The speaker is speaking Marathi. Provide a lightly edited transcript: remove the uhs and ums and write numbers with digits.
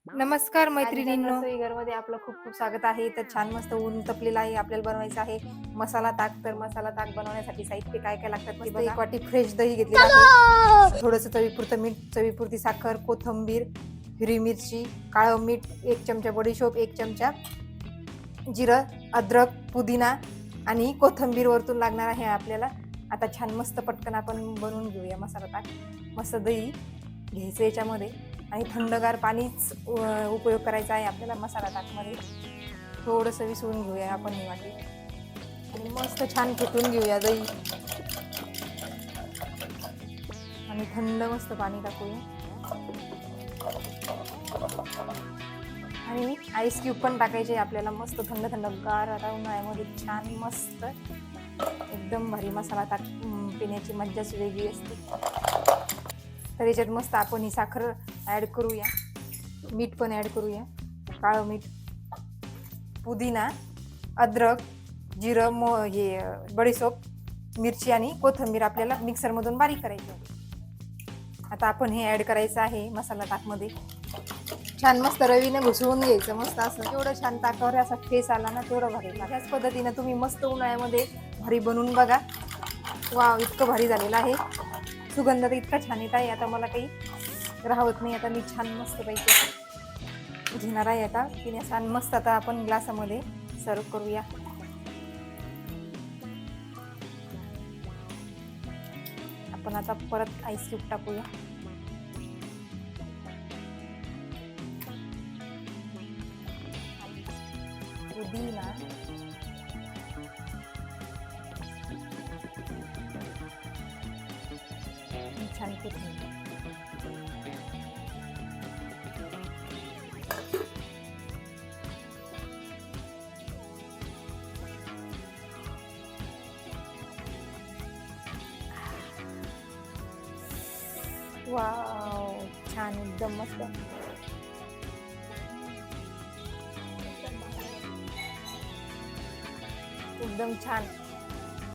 नमस्कार मैत्रिणींनो. मध्ये आपलं खूप खूप स्वागत आहे. तर छान मस्त ऊन तपलेलं आहे. आपल्याला बनवायचं आहे मसाला ताक. तर मसाला ताक बनवण्यासाठी साहित्य काय काय लागतात ते बघा. एक वाटी फ्रेश दही घेतलेलं आहे, थोडंसं चवीपुरतं मीठ, चवीपुरती साखर, कोथिंबीर, हिरवी मिरची, काळं मीठ, 1 चमचा बडीशोप, 1 चमचा जिरं, अद्रक, पुदिना आणि कोथिंबीर वरतून लागणार आहे आपल्याला. आता छान मस्त पटकन आपण बनवून घेऊया मसाला ताक. मस्त दही घ्यायचं याच्यामध्ये आणि थंडगार पाणीच उपयोग करायचा आहे आपल्याला मसाला ताकमध्ये. थोडंसं विसळून घेऊया आपण ही वाटी आणि मस्त छान फेटून घेऊया दही आणि थंड मस्त पाणी टाकूया आणि आईस क्यूब पण टाकायचे आपल्याला. मस्त थंड थंडगार आता उन्हाळ्यामध्ये छान मस्त एकदम भारी मसाला ताक पिण्याची मज्जाच वेगळी असते. तर याच्यात मस्त आपण ही साखर ॲड करूया, मीठ पण ॲड करूया, काळं मीठ, पुदिना, अद्रक, जिरं, हे बडीशोप, मिरची आणि कोथिंबीर आपल्याला मिक्सरमधून बारीक करायची आहे. आता आपण हे ॲड करायचं आहे मसाला ताकमध्ये. छान मस्त रवीने घुसवून घ्यायचं मस्त असं. जेवढं छान ताकावर असा फेस आला ना तेवढं भारी. ह्याच पद्धतीने तुम्ही मस्त उन्हाळ्यामध्ये भारी बनवून बघा. वाव, इतकं भारी झालेलं आहे. सुगंध तर इतका छान येत आहे. आता मला काही राहत नाही. आता मी छान मस्त पैकी घेणार आहे आता पिण्यास आणि मस्त आता आपण ग्लासामध्ये सर्व करूया. आपण आता परत आईस क्यूब टाकूया. पुदिना, छान कोथिंबीर, वाव, छान एकदम मस्त. एकदम छान